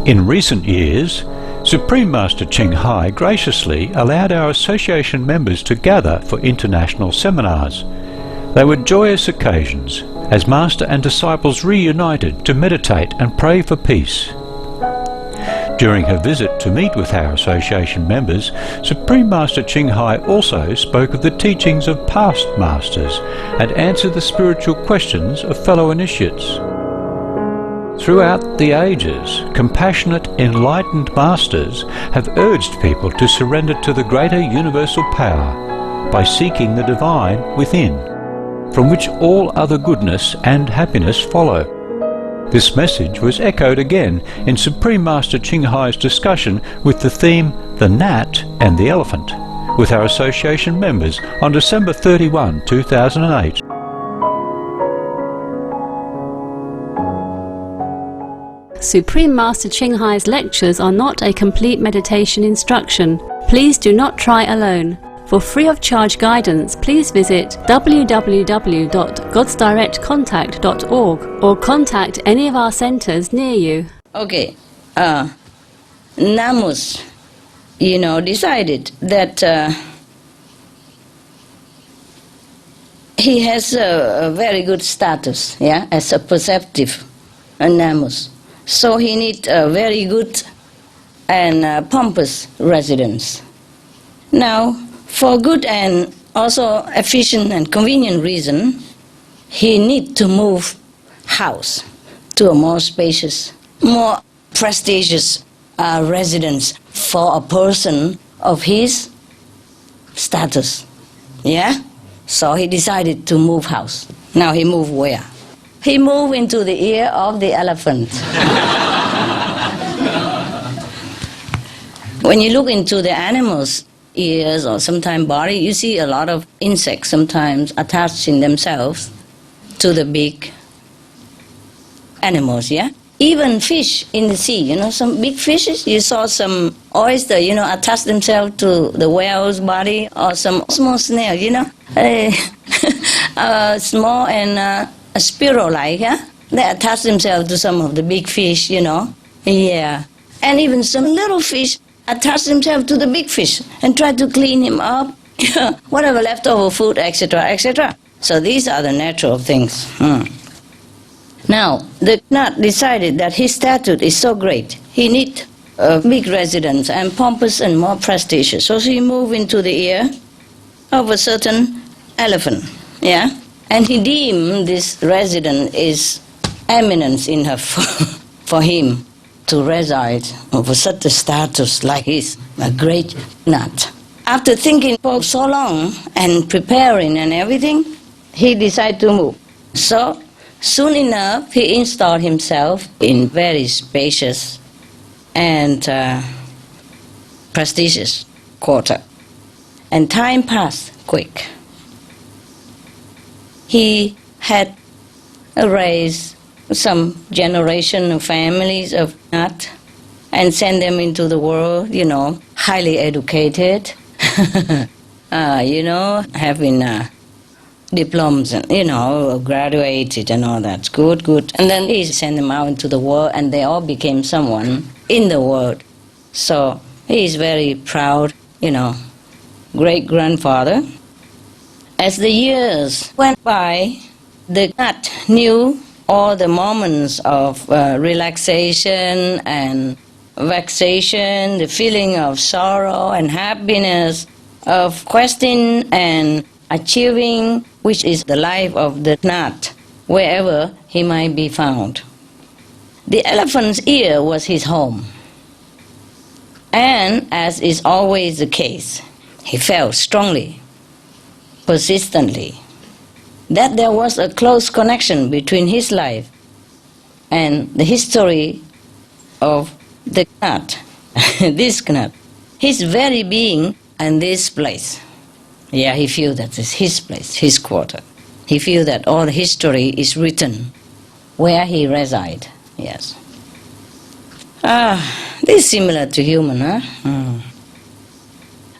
In recent years, Supreme Master Ching Hai graciously allowed our association members to gather for international seminars. They were joyous occasions as Master and disciples reunited to meditate and pray for peace. During her visit to meet with our association members, Supreme Master Ching Hai also spoke of the teachings of past masters and answered the spiritual questions of fellow initiates. Throughout the ages, compassionate, enlightened masters have urged people to surrender to the greater universal power by seeking the divine within, from which all other goodness and happiness follow. This message was echoed again in Supreme Master Ching Hai's discussion with the theme The Gnat and the Elephant with our association members on December 31, 2008. Supreme Master Ching Hai's lectures are not a complete meditation instruction. Please do not try alone. For free of charge guidance, please visit www.godsdirectcontact.org or contact any of our centers near you. Okay, Namus, decided that he has a very good status, as a perceptive Namus. So he needs a very good and pompous residence. Now, for good and also efficient and convenient reason, he needs to move house to a more spacious, more prestigious residence for a person of his status. So he decided to move house. Now he moved where? He moved into the ear of the elephant. When you look into the animals' ears or sometimes body, you see a lot of insects sometimes attaching themselves to the big animals, Even fish in the sea, some big fishes, you saw some oyster, attach themselves to the whale's body, or some small snail, small and a sparrow-like, They attach themselves to some of the big fish, And even some little fish attach themselves to the big fish and try to clean him up, whatever leftover food, etc., etc. So these are the natural things. Now, the Gnat decided that his status is so great, he needs a big residence and pompous and more prestigious. So he moved into the ear of a certain elephant, And he deemed this residence is eminence enough for him to reside over such a status like his, a great Gnat. After thinking for so long and preparing and everything, he decided to move. So soon enough, he installed himself in very spacious and prestigious quarter. And time passed quick. He had raised some generation of families of Gnat and sent them into the world, highly educated, having diplomas, graduated and all that. Good. And then he sent them out into the world and they all became someone in the world. So he is very proud, great-grandfather. As the years went by, the Gnat knew all the moments of relaxation and vexation, the feeling of sorrow and happiness, of questing and achieving, which is the life of the Gnat, wherever he might be found. The elephant's ear was his home. And as is always the case, he felt strongly, persistently, that there was a close connection between his life and the history of the Gnat, this Gnat, his very being and this place. He feels that it's his place, his quarter. He feels that all the history is written where he resides, yes. This is similar to human,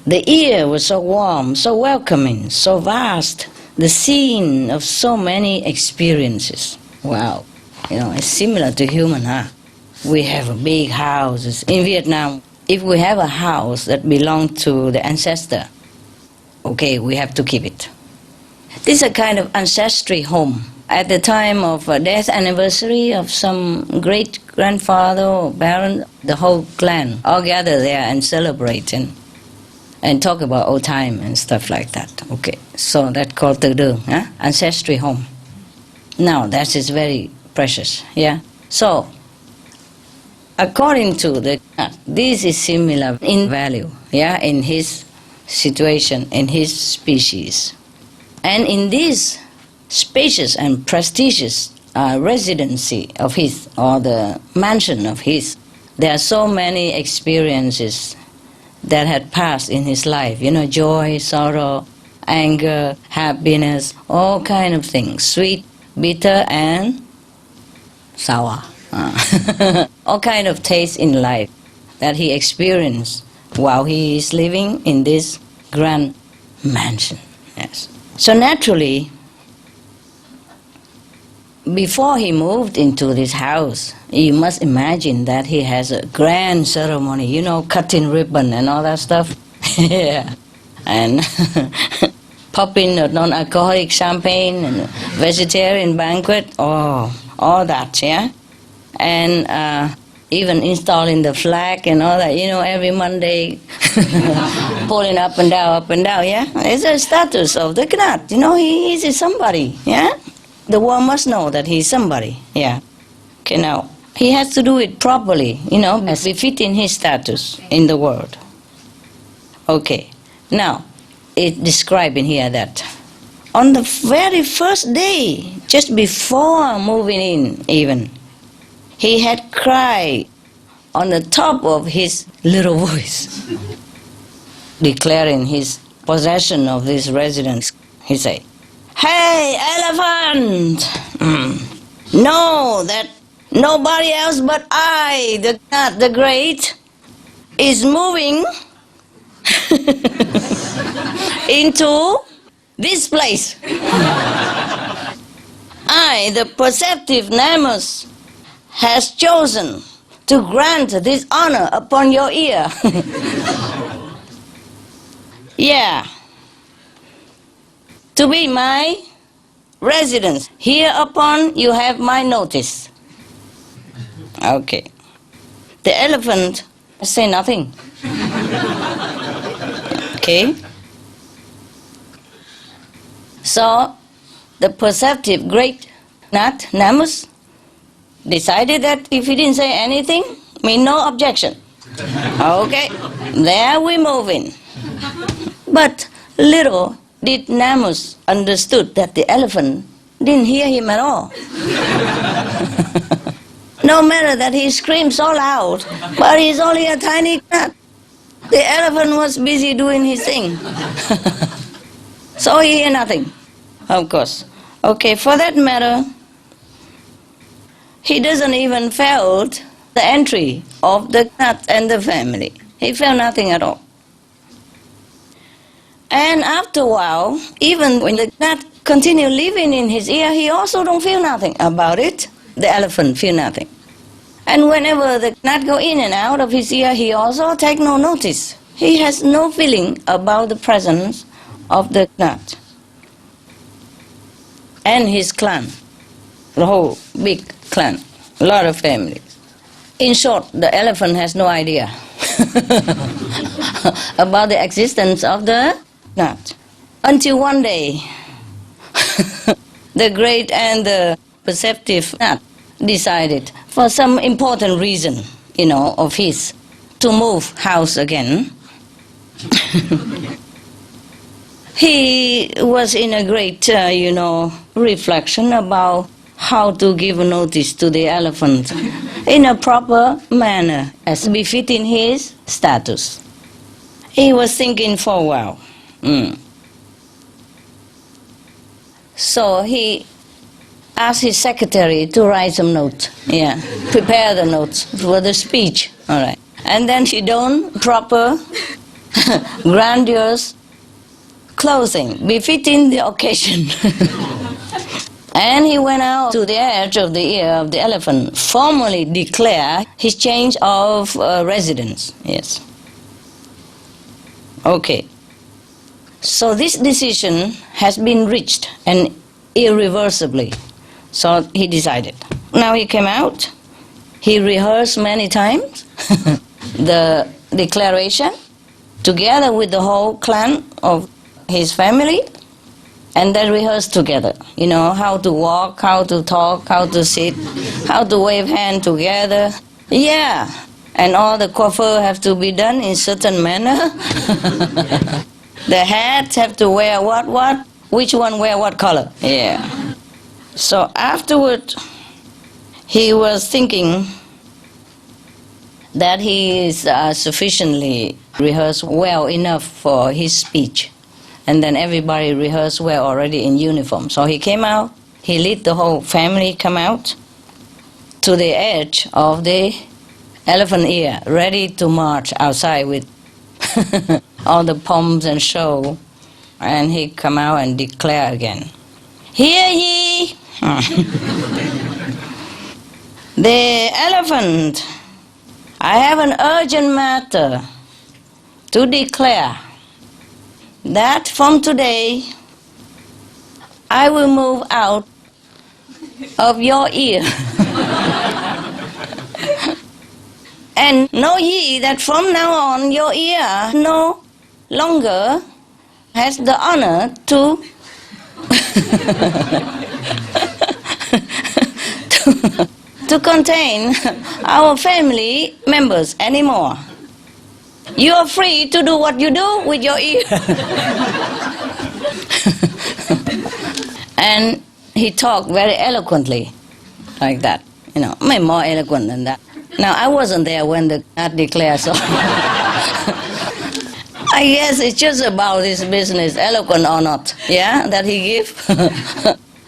The ear was so warm, so welcoming, so vast, the scene of so many experiences. Wow, it's similar to human, we have big houses. In Vietnam, if we have a house that belonged to the ancestor, okay, we have to keep it. This is a kind of ancestry home. At the time of death anniversary of some great-grandfather or parent, the whole clan all gather there and celebrate and talk about old time and stuff like that. Okay, so that's called Tự Đường, ancestry home. Now, that is very precious, yeah? So, according to the Gnat, this is similar in value, yeah, in his situation, in his species. And in this spacious and prestigious residency of his, or the mansion of his, there are so many experiences that had passed in his life, joy, sorrow, anger, happiness, all kind of things, sweet, bitter, and sour. All kind of taste in life that he experienced while he is living in this grand mansion. Yes. So naturally, before he moved into this house, you must imagine that he has a grand ceremony, cutting ribbon and all that stuff. Yeah. And popping a non-alcoholic champagne and vegetarian banquet, all that, yeah? And even installing the flag and all that, every Monday, pulling up and down, yeah? It's a status of the Gnat, he is somebody, yeah? The world must know that he's somebody, yeah? Okay, now, he has to do it properly, as befitting his status in the world. Okay, now, it's describing here that on the very first day, just before moving in even, he had cried on the top of his little voice, declaring his possession of this residence. He said, "Hey, elephant! Know that nobody else but I, the Gnat the Great, is moving into this place. I, the perceptive Namus, has chosen to grant this honor upon your ear." Yeah. To be my residence. Hereupon you have my notice. Okay. The elephant say nothing. Okay. So the perceptive great Gnat, Namus, decided that if he didn't say anything, mean no objection. Okay, there we move in. But little did Namus understood that the elephant didn't hear him at all. No matter that he screamed so loud, but he's only a tiny cat. The elephant was busy doing his thing. So he heard nothing, of course. Okay, for that matter, he doesn't even felt the entry of the cat and the family. He felt nothing at all. And after a while, even when the cat continued living in his ear, he also don't feel nothing about it. The elephant feel nothing. And whenever the gnat go in and out of his ear, he also take no notice. He has no feeling about the presence of the gnat. And his clan, the whole big clan, a lot of families. In short, the elephant has no idea about the existence of the gnat. Until one day, the great and the perceptive gnat decided, for some important reason, of his, to move house again. He was in a great, reflection about how to give notice to the elephant in a proper manner, as befitting his status. He was thinking for a while. So he asked his secretary to write some notes, prepare the notes for the speech, all right. And then she donned proper, grandiose clothing, befitting the occasion. And he went out to the edge of the ear of the elephant, formally declare his change of residence. Yes. Okay. So this decision has been reached, and irreversibly. So he decided. Now he came out. He rehearsed many times the declaration together with the whole clan of his family, and they rehearsed together. You know, how to walk, how to talk, how to sit, how to wave hand together. Yeah. And all the coiffure have to be done in certain manner. The hats have to wear what? Which one wear what color? Yeah. So afterward, he was thinking that he is sufficiently rehearsed well enough for his speech. And then everybody rehearsed well already in uniform. So he came out, he led the whole family come out to the edge of the elephant ear, ready to march outside with all the pomps and show. And he come out and declare again, "Hear ye, the elephant, I have an urgent matter to declare that from today I will move out of your ear. And know ye that from now on your ear no longer has the honor to to contain our family members anymore. You are free to do what you do with your ear." And he talked very eloquently, like that. You know, maybe more eloquent than that. Now, I wasn't there when the gnat declared, so I guess it's just about his business, eloquent or not, yeah, that he gave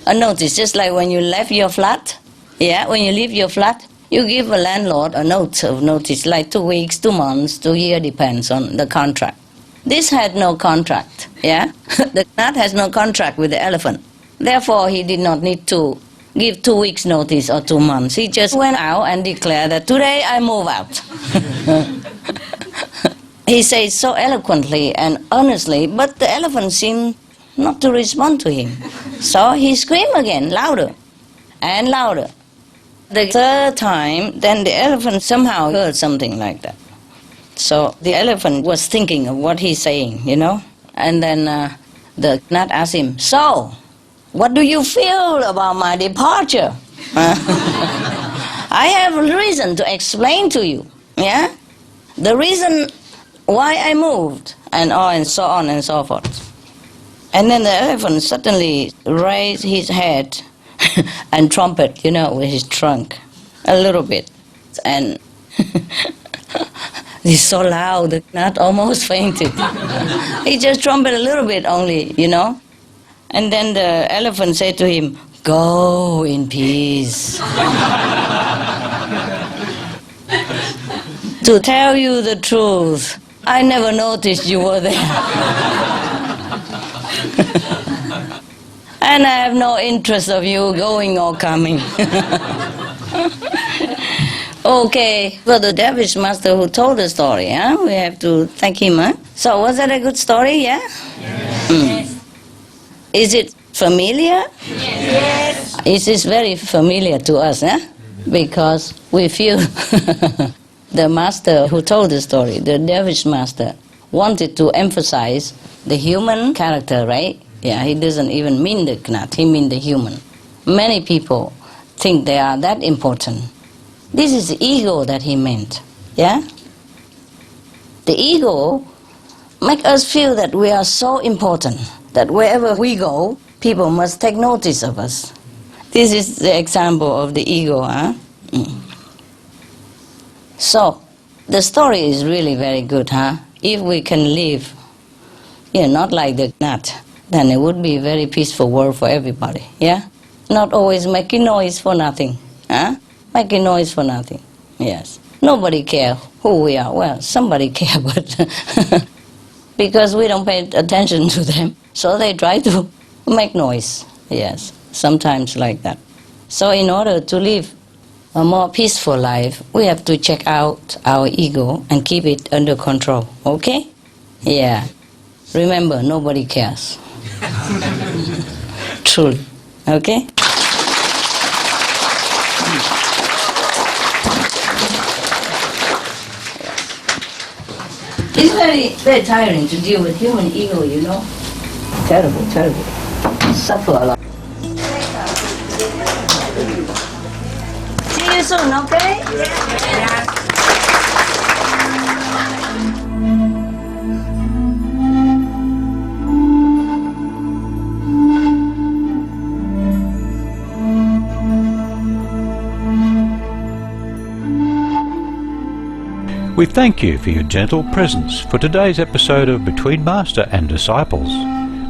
a notice, just like when you left your flat, yeah, when you leave your flat, you give a landlord a note of notice, like 2 weeks, 2 months, 2 years, depends on the contract. This had no contract, yeah? The gnat has no contract with the elephant. Therefore, he did not need to give 2 weeks notice or 2 months. He just went out and declared that today I move out. He said so eloquently and honestly, but the elephant seemed not to respond to him. So he screamed again, louder and louder. The third time, then the elephant somehow heard something like that. So the elephant was thinking of what he's saying, you know. And then the gnat asked him, "So, what do you feel about my departure?" "I have a reason to explain to you, yeah? The reason why I moved," and so on and so forth. And then the elephant suddenly raised his head and trumpet, you know, with his trunk, a little bit. And he's so loud, the gnat almost fainted. He just trumpeted a little bit only, you know. And then the elephant said to him, "Go in peace." To tell you the truth, I never noticed you were there. And I have no interest of you going or coming. Okay, for the dervish master who told the story, huh? We have to thank him. Huh? So was that a good story, yeah? Yes. Is it familiar? Yes. It is very familiar to us, huh? Because we feel the master who told the story, the dervish master, wanted to emphasize the human character, right? Yeah, he doesn't even mean the gnat, he means the human. Many people think they are that important. This is the ego that he meant, yeah? The ego makes us feel that we are so important, that wherever we go, people must take notice of us. This is the example of the ego, huh? So, the story is really very good, huh? If we can live, not like the gnat, then it would be a very peaceful world for everybody, yeah? Not always making noise for nothing, huh? Making noise for nothing, yes. Nobody cares who we are. Well, somebody cares, but because we don't pay attention to them, so they try to make noise, yes. sometimes like that. So in order to live a more peaceful life, we have to check out our ego and keep it under control, okay? Yeah. Remember, nobody cares. Truly, okay? It's very, very tiring to deal with human ego, you know? Terrible, terrible. Suffer a lot. See you soon, okay? Yeah. We thank you for your gentle presence for today's episode of Between Master and Disciples.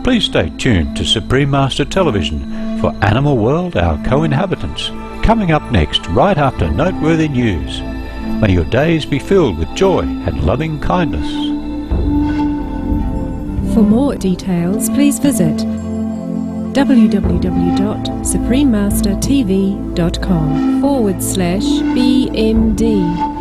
Please stay tuned to Supreme Master Television for Animal World, Our Co-Inhabitants, coming up next right after noteworthy news. May your days be filled with joy and loving kindness. For more details, please visit www.suprememastertv.com/BMD